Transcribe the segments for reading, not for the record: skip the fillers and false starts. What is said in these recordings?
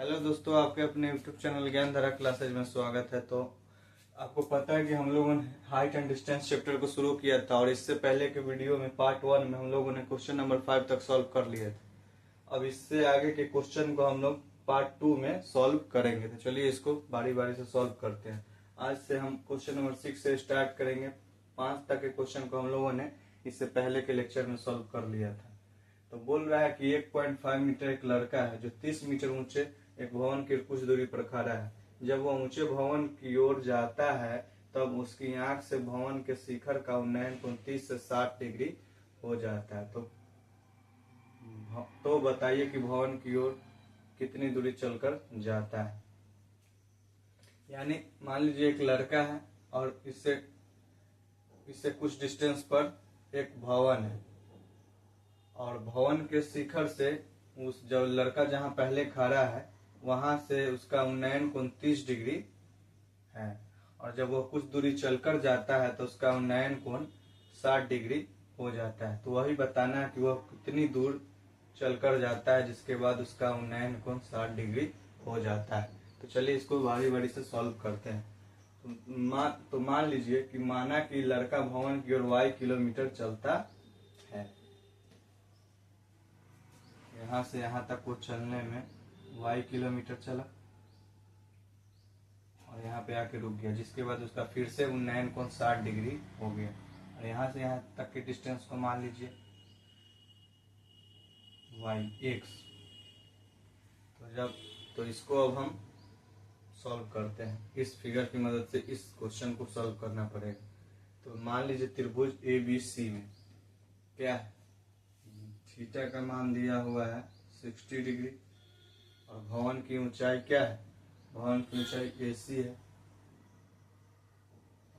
Hello दोस्तों, आपके अपने यूट्यूब चैनल ज्ञान धारा क्लासेज में स्वागत है। तो आपको पता है कि हम लोगों ने हाइट एंड डिस्टेंस चैप्टर को शुरू किया था और इससे पहले के वीडियो में पार्ट 1 में हम लोगों ने क्वेश्चन नंबर 5 तक सॉल्व कर लिए थे। अब इससे आगे के क्वेश्चन को हम लोग पार्ट 2 में सॉल्व करेंगे। तो चलिए इसको बारी बारी से सॉल्व करते हैं। आज से हम क्वेश्चन नंबर 6 से स्टार्ट करेंगे। 5 तक के क्वेश्चन को हम लोगों ने इससे पहले के लेक्चर में सॉल्व कर लिया था। तो बोल रहा है कि 1.5 मीटर एक लड़का है जो 30 मीटर ऊंचे एक भवन की कुछ दूरी पर खड़ा है। जब वह ऊंचे भवन की ओर जाता है तब उसकी आंख से भवन के शिखर का उन्नयन कोण 30 से 60 डिग्री हो जाता है। तो बताइए कि भवन की ओर कितनी दूरी चलकर जाता है। यानी मान लीजिए एक लड़का है और इससे कुछ डिस्टेंस पर एक भवन है और भवन के शिखर से उस जो लड़का जहां पहले खड़ा है वहां से उसका उन्नयन कोण 30 डिग्री है और जब वो कुछ दूरी चलकर जाता है तो उसका उन्नयन कोण 60 डिग्री हो जाता है। तो वही बताना है कि वह कितनी दूर चलकर जाता है जिसके बाद उसका उन्नयन कोण 60 डिग्री हो जाता है। तो चलिए इसको बारी बारी से सॉल्व करते हैं। तो मान लीजिए कि माना कि लड़का भवन की ओर y किलोमीटर चलता है। यहाँ से यहाँ तक वो चलने में y किलोमीटर चला और यहाँ पे आके रुक गया, जिसके बाद उसका फिर से उन्नयन कोण 60 डिग्री हो गया। और यहाँ से यहाँ तक के डिस्टेंस को मान लीजिए y x। तो इसको अब हम सॉल्व करते हैं। इस फिगर की मदद से इस क्वेश्चन को सॉल्व करना पड़ेगा। तो मान लीजिए त्रिभुज ABC में क्या है, थीटा का मान दिया हुआ है 60 डिग्री और भवन की ऊंचाई क्या है, भवन की ऊंचाई AC है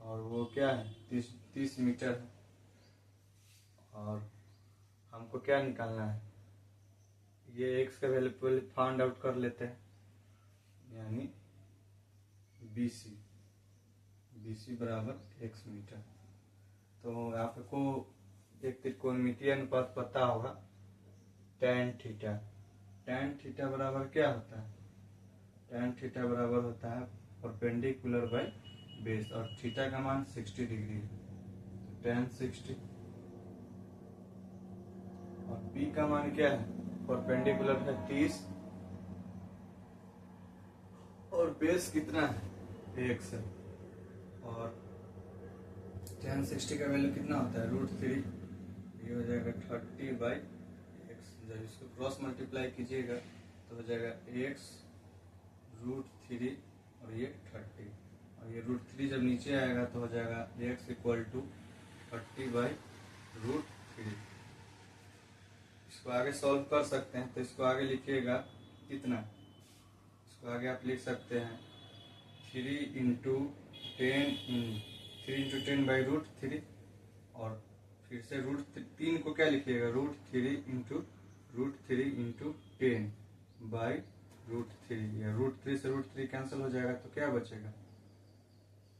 और वो क्या है 30 मीटर है। और हमको क्या निकालना है, ये x का वैल्यू पहले फाइंड आउट कर लेते हैं। यानी BC बराबर x मीटर। तो आपको एक त्रिकोणमितीय अनुपात पता होगा, tan थीटा बराबर क्या होता है, tan थीटा बराबर होता है परपेंडिकुलर बाय बेस और थीटा का मान 60 डिग्री है। तो tan 60 और p का मान क्या है, परपेंडिकुलर है 30 और बेस कितना है x है। और tan 60 का वैल्यू कितना होता है √3, ये हो जाएगा 30/x। जब इसको क्रॉस मल्टीप्लाई कीजिएगा तो हो जाएगा x √3 और ये 30 और ये √3 जब नीचे आएगा तो हो जाएगा x इक्वल टू 30/√3। इसको आगे सॉल्व कर सकते हैं। तो इसको आगे लिखिएगा कितना, इसको आगे आप लिख सकते हैं 3 × 10 और फिर से √3 को क्या लिखिएगा √3 या √3 से √3 कैंसिल हो जाएगा तो क्या बचेगा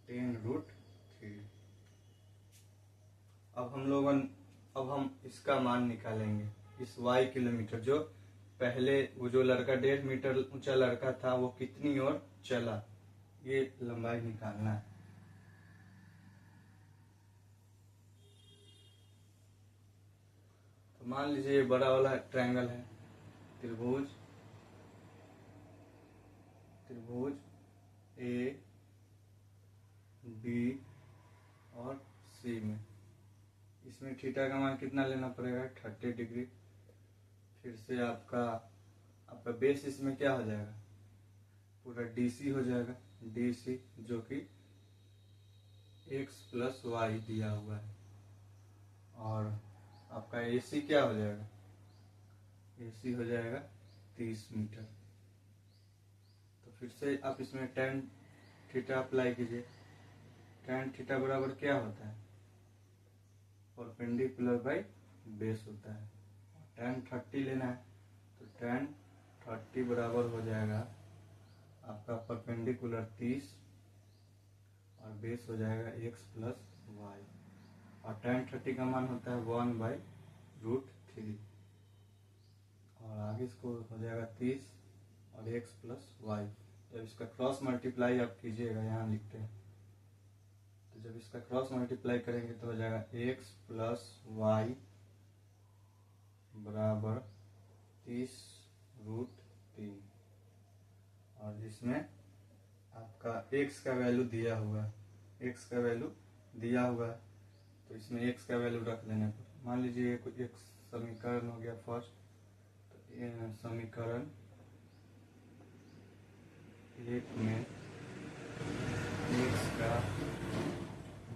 10√3। अब हम इसका मान निकालेंगे, इस y किलोमीटर जो पहले वो जो लड़का 1.5 मीटर ऊंचा लड़का था वो कितनी ओर चला, ये लंबाई निकालना है। तो मान लीजिए ये बड़ा वाला ट्रायंगल है, त्रिभुज A B और C में, इसमें थीटा का मान कितना लेना पड़ेगा 30 डिग्री। फिर से आपका बेस इसमें क्या हो जाएगा पूरा DC हो जाएगा, DC जो कि x + y दिया हुआ है। और आपका AC क्या हो जाएगा, AC हो जाएगा 30 मीटर। तो फिर से आप इसमें tan थीटा अप्लाई कीजिए। tan थीटा बराबर क्या होता है, परपेंडिकुलर बाय बेस होता है। tan 30 लेना है तो tan 30 बराबर हो जाएगा आपका परपेंडिकुलर 30 और बेस हो जाएगा x + y और tan 30 का मान होता है 1/√3 और आगे इसको हो जाएगा 30 और x प्लस वाई। जब इसका क्रॉस मल्टीप्लाई आप कीजिएगा, यहाँ लिखते हैं, तो जब इसका क्रॉस मल्टीप्लाई करेंगे तो हो जाएगा x प्लस वाई बराबर 30√3। और जिसमें आपका x का वैल्यू दिया हुआ है, x का वैल्यू दिया हुआ है, तो इसमें x का वैल्यू रख लेने पर मान लीजिए कुछ एक समीकरण हो गया फर्स्ट। तो ये समीकरण एक में x का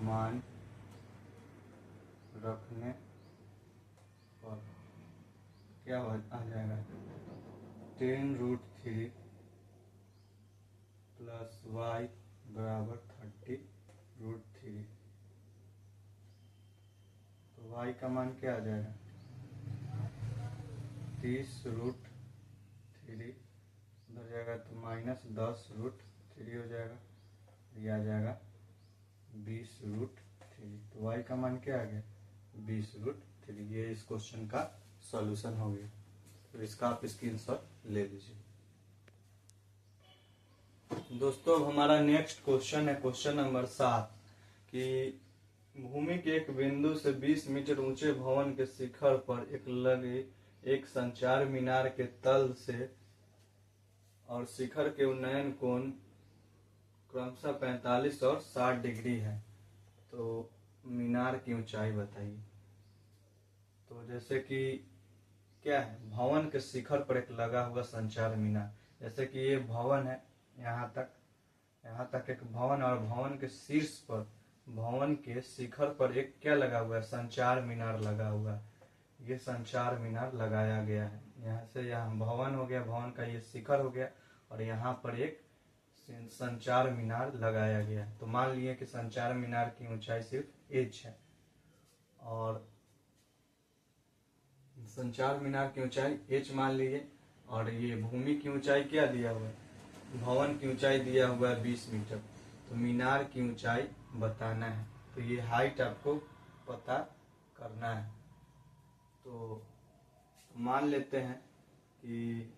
मान रखने पर क्या आ जाएगा, 10√3 प्लस वाई बराबर 30√3। तो y का मान क्या आ जाएगा, 30√3 उधर जाएगा तो -10√3 हो जाएगा, ये आ जाएगा 20√3। तो y का मान क्या आ गया, 20√3। ये इस क्वेश्चन का सॉल्यूशन हो गया। तो इसका आप स्क्रीनशॉट ले लीजिए। दोस्तों अब हमारा नेक्स्ट क्वेश्चन है क्वेश्चन नंबर 7 कि भूमि के एक बिंदु से 20 मीटर ऊंचे भवन के शिखर पर लगे एक संचार मीनार के तल से और शिखर के उन्नयन कोण क्रमशः 45 और 60 डिग्री है, तो मीनार की ऊंचाई बताइए। तो जैसे कि क्या है, भवन के शिखर पर एक लगा हुआ संचार मीनार, जैसे कि ये भवन है, यहाँ तक एक भवन, और भवन के शीर्ष पर, भवन के शिखर पर एक क्या लगा हुआ है, संचार मीनार लगा हुआ है। ये संचार मीनार लगाया गया है, यहाँ से यहाँ भवन हो गया, भवन का ये शिखर हो गया, और यहाँ पर एक संचार मीनार लगाया गया है। तो मान लिए कि संचार मीनार की ऊंचाई सिर्फ h है, और संचार मीनार की ऊंचाई h मान लीजिए, और ये भूमि की ऊंचाई क्या दिया हुआ है, भवन की ऊंचाई दिया हुआ है 20 मीटर। तो मीनार की ऊंचाई बताना है, तो ये हाइट आपको पता करना है। तो मान लेते हैं कि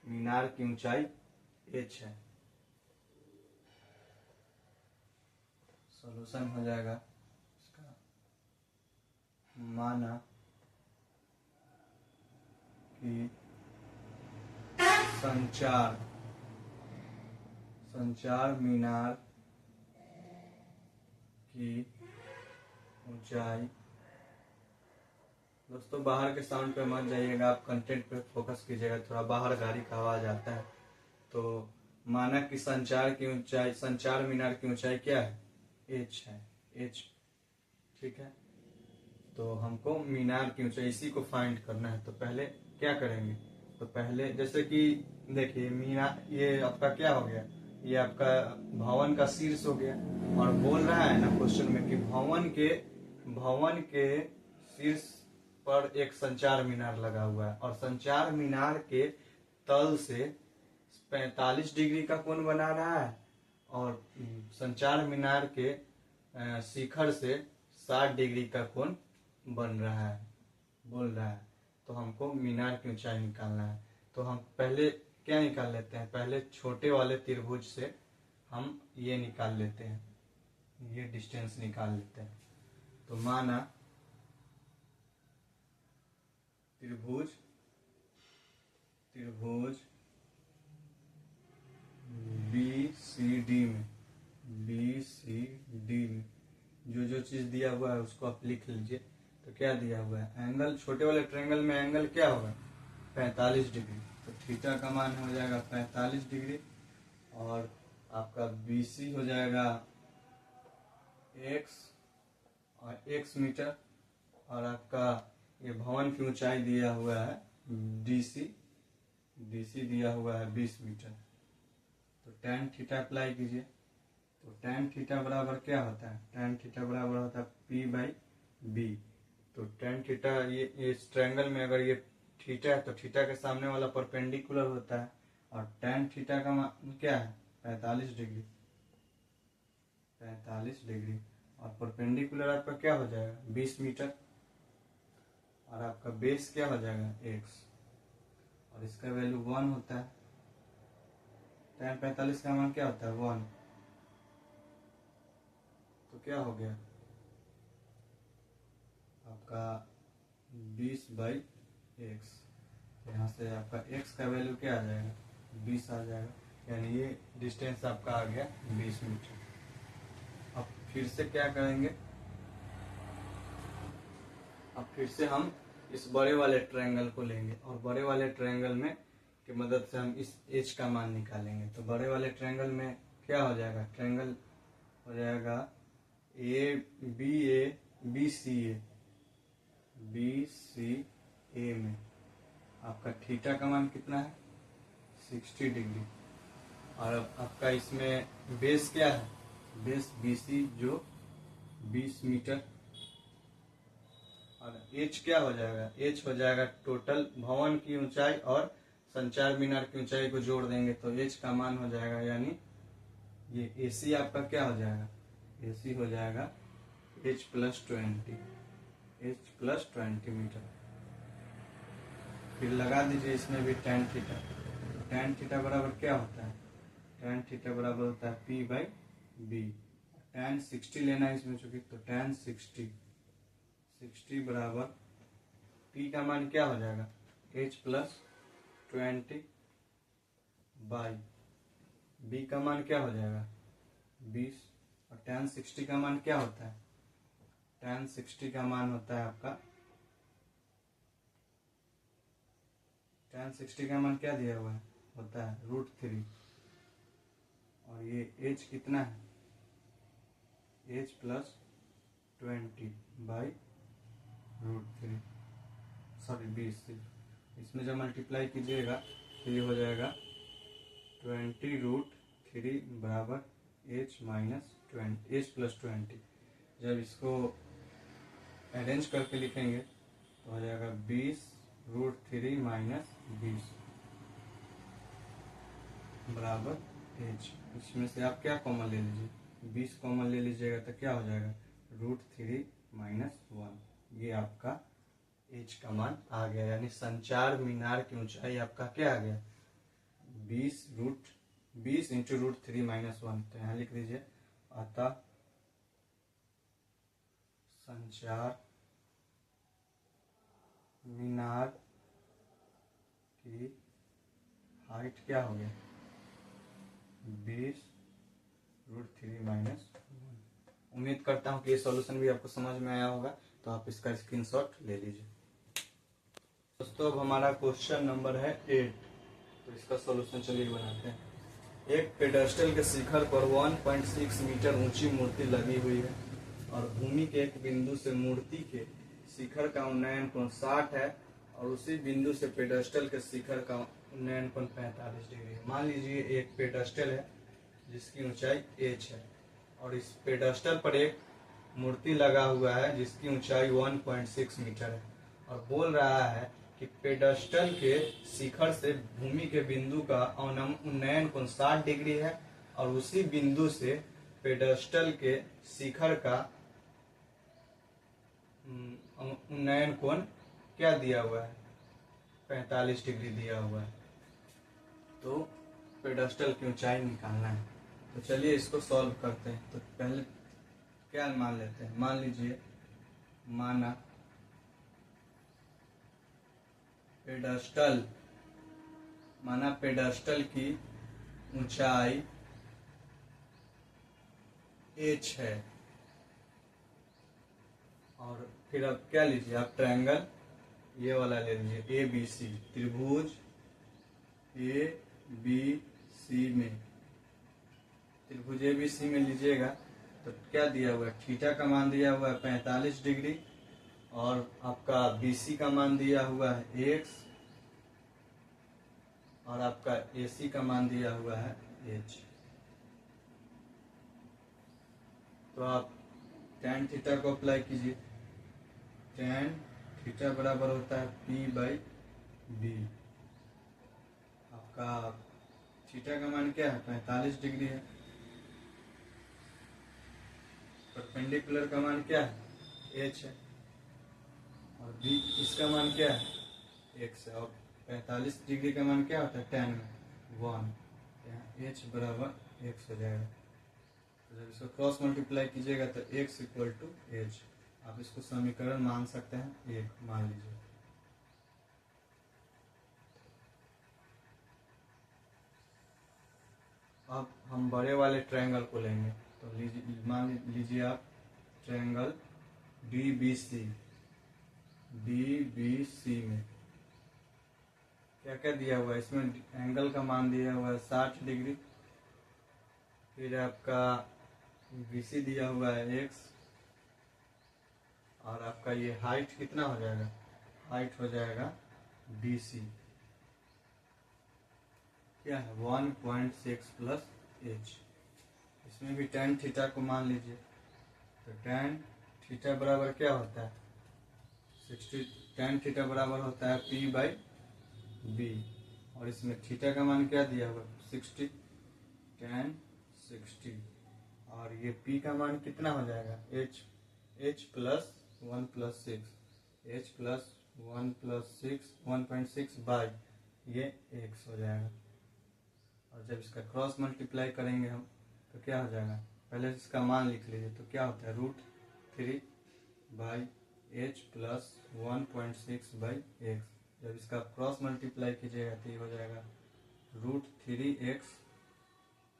मीनार की ऊंचाई h है। सॉल्यूशन हो जाएगा इसका, माना कि संचार मीनार की ऊंचाई, दोस्तों बाहर के साउंड पे मत जाइएगा, आप कंटेंट पे फोकस कीजिएगा, थोड़ा बाहर गाड़ी का आवाज आता है। तो माना कि संचार मीनार की ऊंचाई क्या है, h है, h, ठीक है। तो हमको मीनार की ऊंचाई इसी को फाइंड करना है। तो पहले क्या करेंगे, तो पहले जैसे कि देखिए मीनार, ये आपका क्या हो गया, ये आपका भवन का शीर्ष हो गया, और बोल रहा है ना क्वेश्चन में कि भवन के शीर्ष पर एक संचार मीनार लगा हुआ है, और संचार मीनार के तल से 45 डिग्री का कोण बना रहा है, और संचार मीनार के शिखर से 60 डिग्री का कोण बन रहा है, बोल रहा है। तो हमको मीनार की ऊंचाई निकालना है। तो हम पहले क्या निकाल लेते हैं, पहले छोटे वाले त्रिभुज से हम ये निकाल लेते हैं, ये डिस्टेंस निकाल लेते हैं। तो माना त्रिभुज BCD में जो चीज दिया हुआ है उसको आप लिख लीजिए। तो क्या दिया हुआ है, एंगल, छोटे वाले ट्रायंगल में एंगल क्या होगा, 45 डिग्री। तो थीटा का मान हो जाएगा 45 डिग्री, और आपका BC हो जाएगा x मीटर, और आपका ये भवन की ऊंचाई दिया हुआ है DC दिया हुआ है 20 मीटर। तो tan थीटा अप्लाई कीजिए। तो tan थीटा बराबर क्या होता है, tan थीटा बराबर होता है P/B। तो tan थीटा, ये इस ट्रायंगल में अगर ये थीटा है तो थीटा के सामने वाला परपेंडिकुलर होता है, और tan थीटा का मान क्या है, 45 डिग्री, और परपेंडिकुलर आपका क्या हो जाएगा 20 मीटर, और आपका बेस क्या हो जाएगा x, और इसका वैल्यू 1 होता है। tan 45 का मान क्या होता है 1, तो क्या हो गया आपका 20/x। यहाँ से आपका x का वैल्यू क्या आ जाएगा 20 आ जाएगा, यानी ये डिस्टेंस आपका आ गया 20 मीटर। अब फिर से क्या करेंगे, अब फिर से हम इस बड़े वाले ट्रायंगल को लेंगे और बड़े वाले ट्रायंगल में की मदद से हम इस h का मान निकालेंगे। तो बड़े वाले ट्रायंगल में क्या हो जाएगा, ट्रायंगल हो जाएगा BCA में आपका थीटा का मान कितना है 60 डिग्री। और अब आपका इसमें बेस क्या है, बेस BC जो 20 मीटर। और h क्या हो जाएगा, h हो जाएगा टोटल भवन की ऊंचाई और संचार मीनार की ऊंचाई को जोड़ देंगे तो h का मान हो जाएगा, यानी ये AC आपका क्या हो जाएगा, AC हो जाएगा h+20 मीटर। फिर लगा दीजिए इसमें भी tan थीटा। tan थीटा बराबर क्या होता है, tan थीटा बराबर होता है P/B। tan 60 लेना है इसमें चूंकि, तो tan 60 बराबर P का मान क्या हो जाएगा h+20 बाई B का मान क्या हो जाएगा 20। और tan 60 का मान क्या होता है, tan 60 का मान होता है आपका, tan 60 का मान क्या दिया हुआ है होता है √3। और ये h कितना है h+20 बाई √3, सॉरी 20। इसमें जब मल्टीप्लाई कीजिएगा तो ये हो जाएगा 20√3 बराबर h+20। जब इसको अरेंज करके लिखेंगे तो हो जाएगा 20√3 - 20 बराबर h। इसमें से आप क्या कॉमन ले लीजिए, 20 कॉमन ले लीजिएगा तो क्या हो जाएगा √3 - 1। ये आपका h का मान आ गया, यानी संचार मीनार की ऊंचाई आपका क्या आ गया 20 × √3 - 1। तो यहाँ लिख दीजिए, अतः संचार मीनार की हाइट क्या हो गया 20√3 - 1। उम्मीद करता हूँ कि ये सॉल्यूशन भी आपको समझ में आया होगा, तो आप इसका स्क्रीनशॉट ले लीजिए। दोस्तों अब हमारा क्वेश्चन नंबर है 8, तो इसका सॉल्यूशन चलिए बनाते हैं। एक पेडेस्टल के शिखर पर 1.6 मीटर ऊंची मूर्ति लगी हुई है और भूमि के एक बिंदु से मूर्ति के शिखर का उन्नयन कोण 60 है और उसी बिंदु से पेडेस्टल के शिखर का उन्नयन कोण 45 डिग्री है। मान लीजिए एक पेडेस्टल है जिसकी ऊंचाई h है और इस पेडेस्टल पर एक मूर्ति लगा हुआ है जिसकी ऊंचाई 1.6 मीटर है और बोल रहा है कि पेडेस्टल के शिखर से भूमि के बिंदु का उन्नयन कोण 60 डिग्री है और उसी बिंदु से पेडेस्टल के शिखर का उन्नयन कोण क्या दिया हुआ है 45 डिग्री दिया हुआ है। तो पेडेस्टल की ऊंचाई निकालना है, तो चलिए इसको सॉल्व करते हैं। तो पहले क्या मान लेते हैं, मान लीजिए माना पेडेस्टल की ऊंचाई h है और फिर अब क्या लीजिए आप ट्रायंगल ये वाला ले लीजिए ABC, त्रिभुज ABC में लीजिएगा तो क्या दिया हुआ है, थीटा का मान दिया हुआ है 45 डिग्री और आपका BC का मान दिया हुआ है x और आपका AC का मान दिया हुआ है h। तो आप tan थीटा को अप्लाई कीजिए, tan थीटा बराबर होता है P/B। आपका थीटा का मान क्या है 45 डिग्री है, परपेंडिकुलर का मान क्या है h है और B इसका मान क्या है x है और 45 डिग्री का मान क्या होता है tan में 1। यहाँ h बराबर x हो जाएगा। तो जब इसको क्रॉस मल्टीप्लाई कीजिएगा तो x इक्वल टू एच, आप इसको समीकरण मान सकते हैं एक, मान लीजिए। अब हम बड़े वाले ट्रायंगल को लेंगे, तो मान लीजिए आप ट्रायंगल DBC में क्या क्या दिया हुआ है, इसमें एंगल का मान दिया हुआ है 60 डिग्री, फिर आपका BC दिया हुआ है x, और आपका ये हाइट कितना हो जाएगा, हाइट हो जाएगा BC क्या है 1.6 प्लस h। इसमें भी tan थीटा को मान लीजिए, तो tan थीटा बराबर क्या होता है 60, tan थीटा बराबर होता है P/B, और इसमें थीटा का मान क्या दिया हुआ 60, tan 60, और ये P का मान कितना हो जाएगा h plus 1 plus 6, h plus 1 plus 6 1.6 by ये x हो जाएगा। और जब इसका क्रॉस मल्टीप्लाई करेंगे हम तो क्या हो जाएगा, पहले इसका मान लिख लीजिए, तो क्या होता है √3 by h plus 1.6 by x। जब इसका क्रॉस मल्टीप्लाई कीजिएगा तो ये हो जाएगा √3x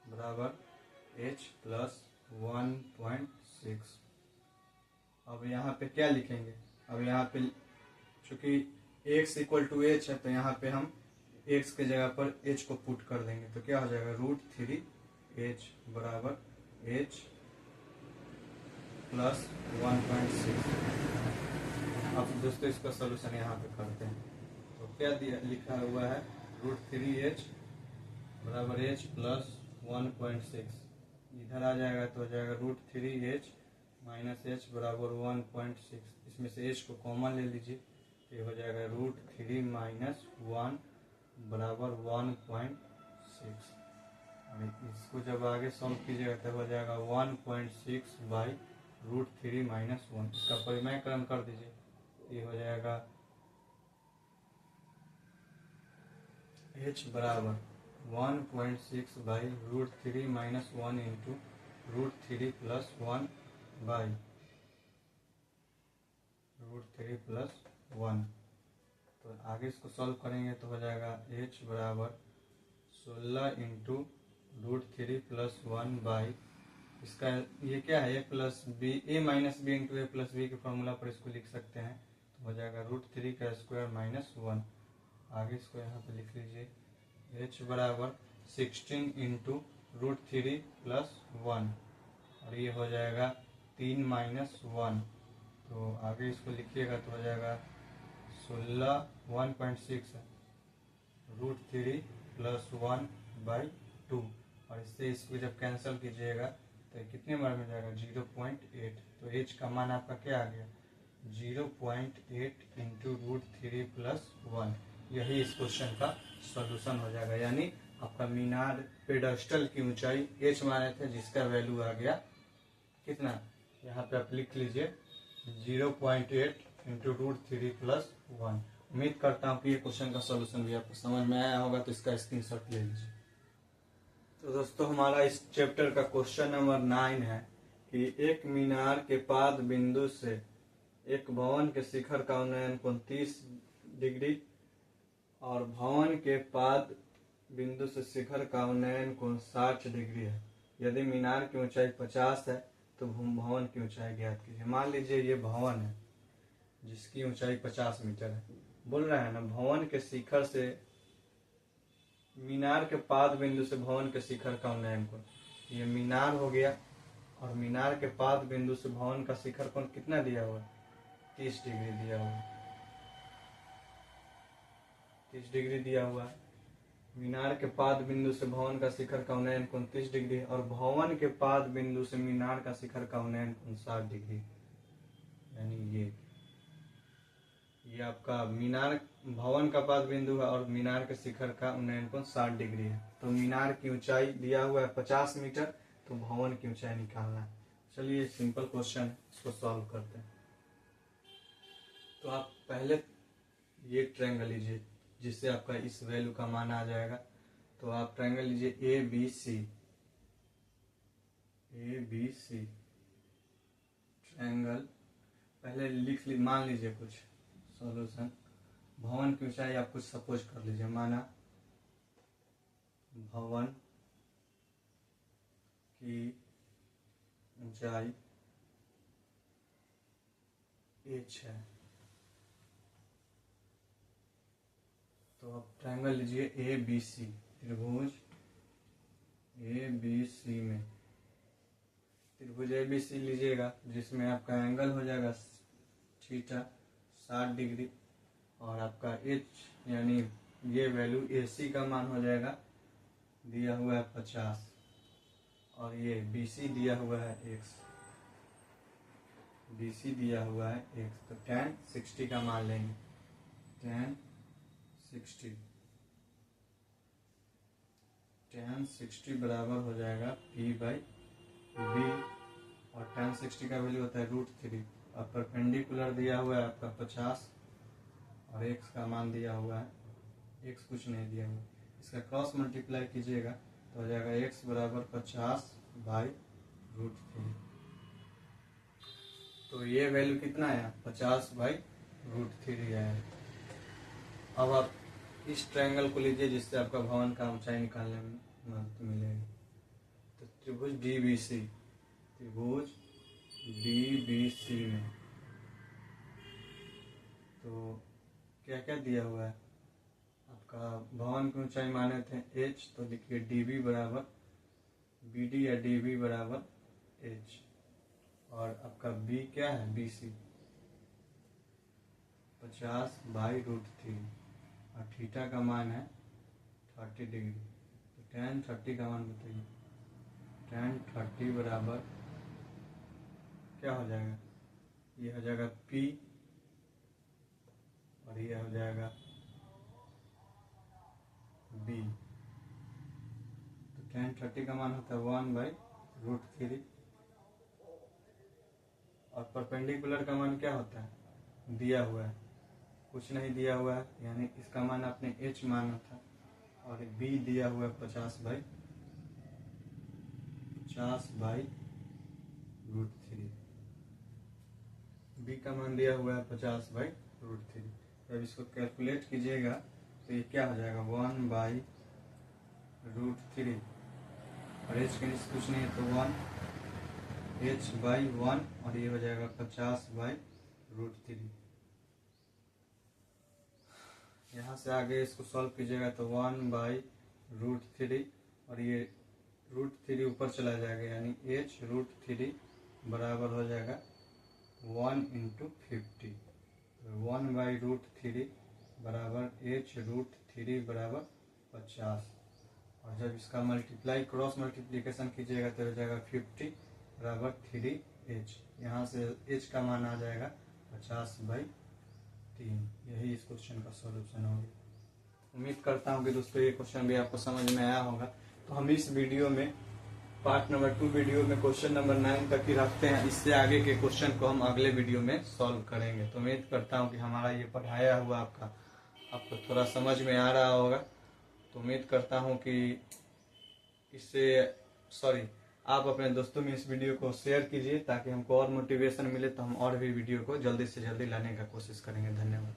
बराबर h प्लस 1.6। अब यहाँ पे क्या लिखेंगे, अब यहाँ पे चूंकि x इक्वल टू h है, तो यहाँ पे हम x के जगह पर h को पुट कर देंगे, तो क्या हो जाएगा √3h बराबर h प्लस 1.6। अब दोस्तों इसका सोल्यूशन यहाँ पे करते हैं, तो क्या दिया लिखा हुआ है √3h बराबर h प्लस 1.6, इधर आ जाएगा तो हो जाएगा √3h माइनस h बराबर 1.6, इसमें से h को कॉमन ले लीजिए, तो ये हो जाएगा √3 माइनस 1 बराबर 1.6। और इसको जब आगे सॉल्व कीजिएगा तब हो जाएगा 1.6 बाई √3 माइनस 1, इसका परिमेयकरण कर दीजिए, ये हो जाएगा h बराबर 1.6 by √3 minus 1 into √3 plus 1 by √3 plus 1। तो आगे इसको सॉल्व करेंगे तो हो जाएगा h बराबर 16 इंटू √3 प्लस 1 बाई, इसका ये क्या है a plus B, a minus B into A plus B के फॉर्मूला पर इसको लिख सकते हैं, तो हो जाएगा √3 का स्क्वायर माइनस 1। आगे इसको यहाँ पे लिख लीजिए h बराबर 16 इंटू √3 प्लस 1, और ये हो जाएगा 3 माइनस 1, तो आगे इसको लिखिएगा तो हो जाएगा 16 1.6 है √3 प्लस 1 बाई 2, और इससे इसको जब कैंसिल कीजिएगा तो कितने बार में जाएगा 0.8, तो h का मान आपका क्या आ गया 0.8 इंटू √3 प्लस 1। यही इस क्वेश्चन का सॉल्यूशन हो जाएगा, यानी आपका मीनार पेडस्टल की ऊंचाई h माने थे, जिसका वैल्यू आ गया कितना, यहाँ पे आप लिख लीजिए 0.8 इंटू √3 प्लस 1। उम्मीद करता हूँ कि ये क्वेश्चन का सॉल्यूशन भी आपको समझ में आया होगा, तो इसका स्क्रीनशॉट ले लीजिए। तो दोस्तों हमारा इस चैप्टर का क्वेश्चन नंबर 9 है कि एक मीनार के पाद बिंदु से एक भवन के शिखर का उन्नयन कोण 30 डिग्री और भवन के पाद बिंदु से शिखर का उन्नयन कोण 60 डिग्री है। यदि मीनार की ऊंचाई 50 है तो भवन की ऊंचाई ज्ञात कीजिए। मान लीजिए ये भवन है जिसकी ऊंचाई 50 मीटर है, बोल रहा है ना भवन के शिखर से मीनार के पाद बिंदु से भवन के शिखर का उन्नयन कोण, ये मीनार हो गया, और मीनार के पाद बिंदु से भवन का शिखर कोण कितना दिया हुआ है 30 डिग्री दिया हुआ है, 30 डिग्री दिया हुआ है। मीनार के पाद बिंदु से भवन का शिखर का उन्नयन कोण 30 डिग्री, और भवन के पाद बिंदु से मीनार का शिखर का उन्नयन कोण 60 डिग्री, यानी ये आपका मीनार भवन का पाद बिंदु है और मीनार के शिखर का उन्नयन कोण 60 डिग्री है। तो मीनार की ऊंचाई दिया हुआ है 50 मीटर, तो भवन की ऊंचाई निकालना है। चलिए सिंपल क्वेश्चन है, इसको सॉल्व करते हैं। तो आप पहले ये ट्रायंगल लीजिए जिससे आपका इस वैल्यू का मान आ जाएगा। तो आप ट्रायंगल लीजिए A B C, A B C triangle. पहले मान लीजिए कुछ सॉल्यूशन। भवन की ऊंचाई आप कुछ सपोज कर लीजिए, माना भवन की ऊंचाई h है। तो आप ट्रायंगल लीजिए ए बी सी, त्रिभुज ए बी सी में त्रिभुज ए बी सी लीजिएगा, जिसमें आपका एंगल हो जाएगा थीटा 60 डिग्री, और आपका h यानी ये वैल्यू AC का मान हो जाएगा, दिया हुआ है 50, और ये BC दिया हुआ है x, BC दिया हुआ है x। तो tan 60 का मान लेंगे, tan 60 बराबर हो जाएगा P/B, और tan 60 का वैल्यू होता है √3, और परपेंडिकुलर दिया हुआ है आपका 50, और x का मान दिया हुआ है, x कुछ नहीं दिया हुआ, इसका क्रॉस मल्टीप्लाई कीजिएगा तो हो जाएगा x बराबर 50/√3। तो ये वैल्यू कितना है, 50/√3 है। अब आप इस ट्रायंगल को लीजिए जिससे आपका भवन का ऊंचाई निकालने में मदद मिलेगी। तो त्रिभुज DBC, त्रिभुज DBC में तो क्या क्या दिया हुआ है, आपका भवन की ऊंचाई माने थे h, तो लिखिए dB बराबर BD या dB बराबर h, और आपका B क्या है BC 50/√3, और थीटा का मान है 30 डिग्री। तो tan 30 का मान बताइए, tan 30 बराबर क्या हो जाएगा, ये हो जाएगा P, और ये हो जाएगा B। तो tan 30 का मान होता है 1/√3, और परपेंडिकुलर का मान क्या होता है, दिया हुआ है, कुछ नहीं दिया हुआ है, यानी इसका मान आपने h माना था, और b दिया हुआ है 50/√3। b का मान दिया हुआ है 50/√3। जब इसको कैलकुलेट कीजिएगा तो ये क्या हो जाएगा, 1/√3, और h के नीचे कुछ नहीं है तो 1h/1, और ये हो जाएगा 50/√3। यहाँ से आगे इसको सॉल्व कीजिएगा तो 1/√3, और ये √3 ऊपर चला जाएगा, यानी h√3 बराबर हो जाएगा 1 × 50। तो 1/√3 बराबर h√3 बराबर 50, और जब इसका मल्टीप्लाई क्रॉस मल्टीप्लिकेशन कीजिएगा तो हो जाएगा 50 बराबर 3h। यहाँ से h का मान आ जाएगा 50/3। यही इस क्वेश्चन का सॉल्यूशन हो गया। उम्मीद करता हूँ कि दोस्तों ये क्वेश्चन भी आपको समझ में आया होगा। तो हम इस वीडियो में पार्ट नंबर 2 वीडियो में क्वेश्चन नंबर 9 तक ही रखते हैं। इससे आगे के क्वेश्चन को हम अगले वीडियो में सॉल्व करेंगे। तो उम्मीद करता हूँ कि हमारा ये पढ़ाया हुआ आपको थोड़ा समझ में आ रहा होगा। तो उम्मीद करता हूँ कि आप अपने दोस्तों में इस वीडियो को शेयर कीजिए ताकि हमको और मोटिवेशन मिले, तो हम और भी वीडियो को जल्दी से जल्दी लाने का कोशिश करेंगे। धन्यवाद।